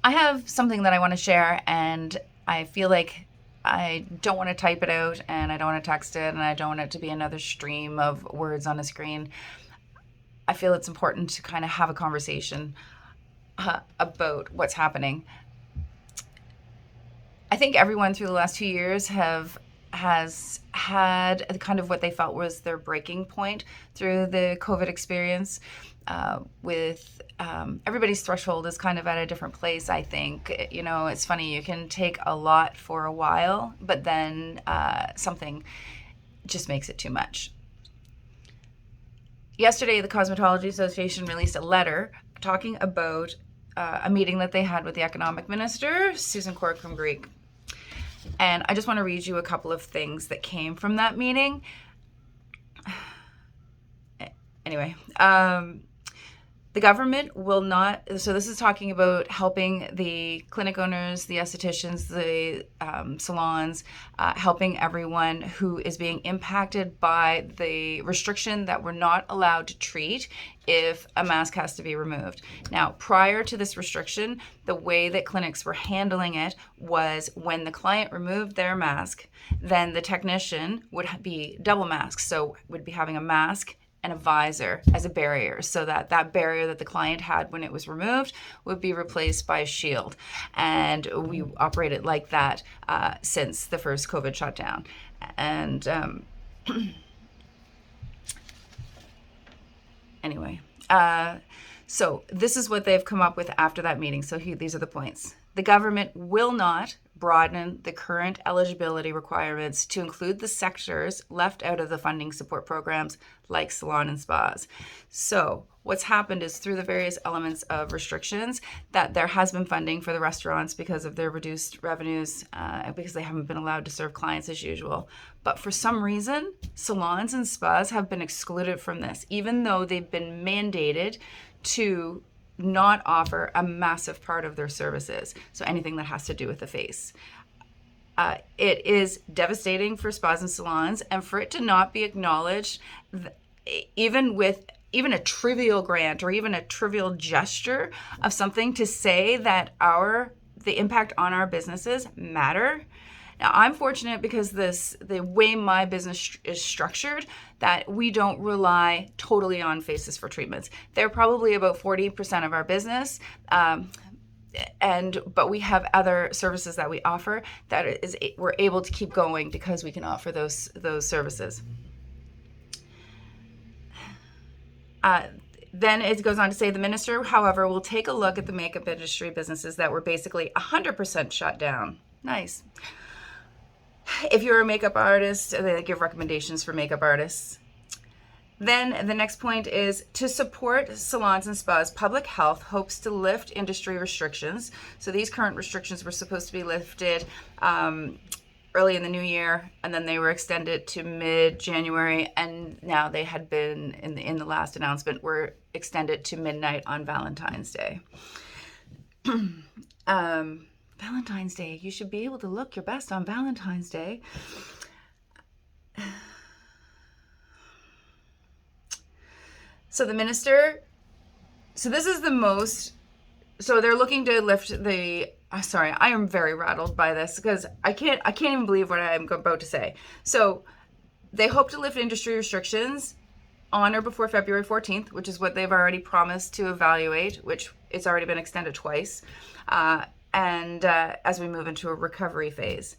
I have something that I want to share, and I feel like I don't want to type it out, and I don't want to text it, and I don't want it to be another stream of words on a screen. I feel it's important to kind of have a conversation about what's happening. I think everyone through the last 2 years has had kind of what they felt was their breaking point through the COVID experience. With everybody's threshold is kind of at a different place. I think, you know, it's funny, you can take a lot for a while, but then something just makes it too much. Yesterday, the Cosmetology Association released a letter talking about a meeting that they had with the economic minister, Susan Corkum-Greek. And I just want to read you a couple of things that came from that meeting. Anyway, the government will not, so this is talking about helping the clinic owners, the estheticians, the salons, helping everyone who is being impacted by the restriction that we're not allowed to treat if a mask has to be removed. Now, prior to this restriction, the way that clinics were handling it was when the client removed their mask, then the technician would be double masked. So would be having a mask and a visor as a barrier, so that that barrier that the client had when it was removed would be replaced by a shield. And we operated like that since the first COVID shutdown. And anyway, so this is what they've come up with after that meeting. So these are the points. The government will not broaden the current eligibility requirements to include the sectors left out of the funding support programs like salon and spas. So what's happened is through the various elements of restrictions that there has been funding for the restaurants because of their reduced revenues, because they haven't been allowed to serve clients as usual. But for some reason, salons and spas have been excluded from this, even though they've been mandated to not offer a massive part of their services. So anything that has to do with the face. It is devastating for spas and salons, and for it to not be acknowledged, even a trivial grant or even a trivial gesture of something to say that the impact on our businesses matter. Now, I'm fortunate because the way my business is structured, that we don't rely totally on faces for treatments. They're probably about 40% of our business, but we have other services that we offer that we're able to keep going because we can offer those services. Then it goes on to say the minister, however, will take a look at the makeup industry businesses that were basically 100% shut down. Nice. If you're a makeup artist, they give recommendations for makeup artists. Then the next point is to support salons and spas. Public Health hopes to lift industry restrictions. So these current restrictions were supposed to be lifted early in the new year, and then they were extended to mid-January, and now they had been, in the last announcement, were extended to midnight on Valentine's Day. Valentine's Day. You should be able to look your best on Valentine's Day. So the minister, so this is the most, so they're looking to lift the, sorry, I am very rattled by this because I can't even believe what I'm about to say. So they hope to lift industry restrictions on or before February 14th, which is what they've already promised to evaluate, which it's already been extended twice. And as we move into a recovery phase.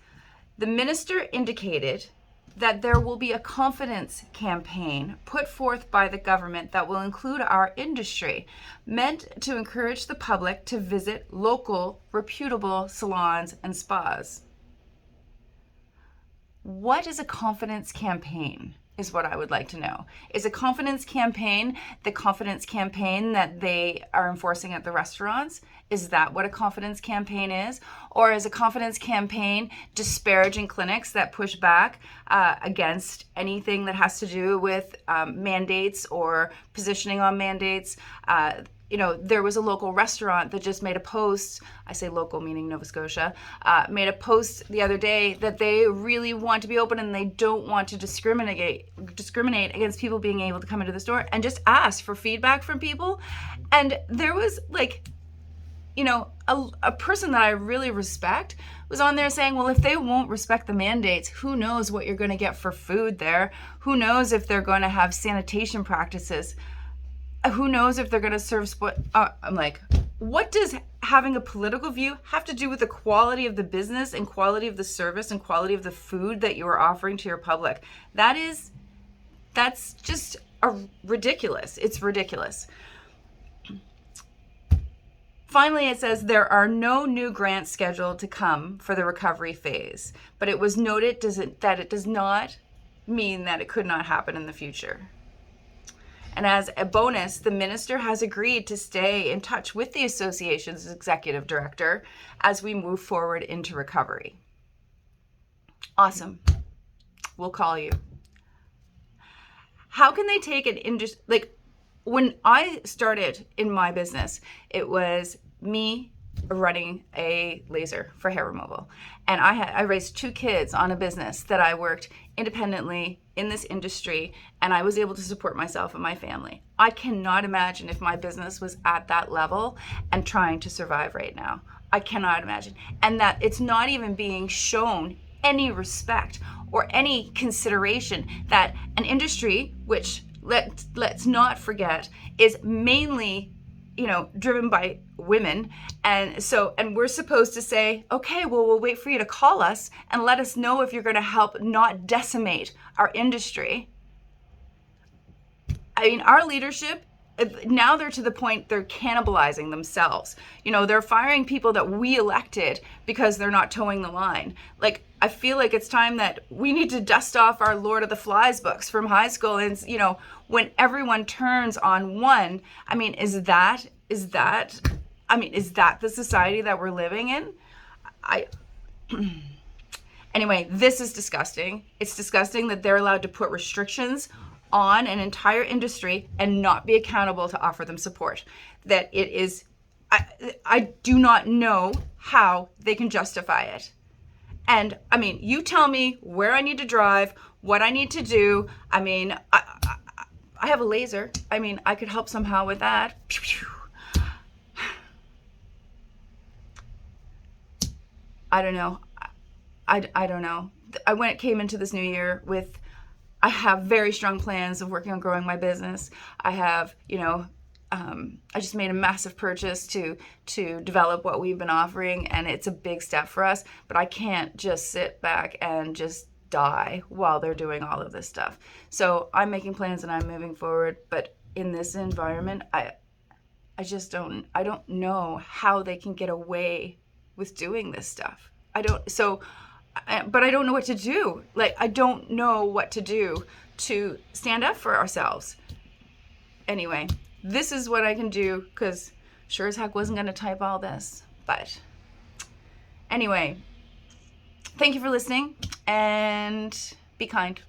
The minister indicated that there will be a confidence campaign put forth by the government that will include our industry, meant to encourage the public to visit local, reputable salons and spas. What is a confidence campaign? Is what I would like to know. Is a confidence campaign the confidence campaign that they are enforcing at the restaurants? Is that what a confidence campaign is? Or is a confidence campaign disparaging clinics that push back against anything that has to do with mandates or positioning on mandates? There was a local restaurant that just made a post, I say local meaning Nova Scotia, made a post the other day that they really want to be open and they don't want to discriminate against people being able to come into the store, and just asked for feedback from people. And there was you know, a person that I really respect was on there saying, well, if they won't respect the mandates, who knows what you're going to get for food there? Who knows if they're going to have sanitation practices? Who knows if they're going to serve I'm like, what does having a political view have to do with the quality of the business and quality of the service and quality of the food that you are offering to your public? That's just ridiculous. It's ridiculous. Finally, it says there are no new grants scheduled to come for the recovery phase, but it was noted that it does not mean that it could not happen in the future. And as a bonus, the minister has agreed to stay in touch with the association's executive director as we move forward into recovery. Awesome. We'll call you. How can they take an industry, like, when I started in my business, it was me running a laser for hair removal. And I raised 2 kids on a business that I worked independently in this industry, and I was able to support myself and my family. I cannot imagine if my business was at that level and trying to survive right now. I cannot imagine. And that it's not even being shown any respect or any consideration that an industry, which let's not forget, is mainly, you know, driven by women. And we're supposed to say, okay, well, we'll wait for you to call us and let us know if you're going to help not decimate our industry. I mean, our leadership, now they're to the point they're cannibalizing themselves. You know, they're firing people that we elected because they're not towing the line. Like, I feel like it's time that we need to dust off our Lord of the Flies books from high school. And, you know, when everyone turns on one, I mean, is that the society that we're living in? Anyway, this is disgusting. It's disgusting that they're allowed to put restrictions on an entire industry and not be accountable to offer them support. That it is, I do not know how they can justify it. And I mean, you tell me where I need to drive, what I need to do. I mean, I have a laser. I mean, I could help somehow with that. I don't know. I don't know. When it came into this new year I have very strong plans of working on growing my business. I have, you know, I just made a massive purchase to develop what we've been offering, and it's a big step for us, but I can't just sit back and just die while they're doing all of this stuff. So I'm making plans and I'm moving forward, but in this environment, I don't know how they can get away with doing this stuff. But I don't know what to do. Like, I don't know what to do to stand up for ourselves. Anyway, this is what I can do, because sure as heck wasn't going to type all this. But anyway, thank you for listening, and be kind.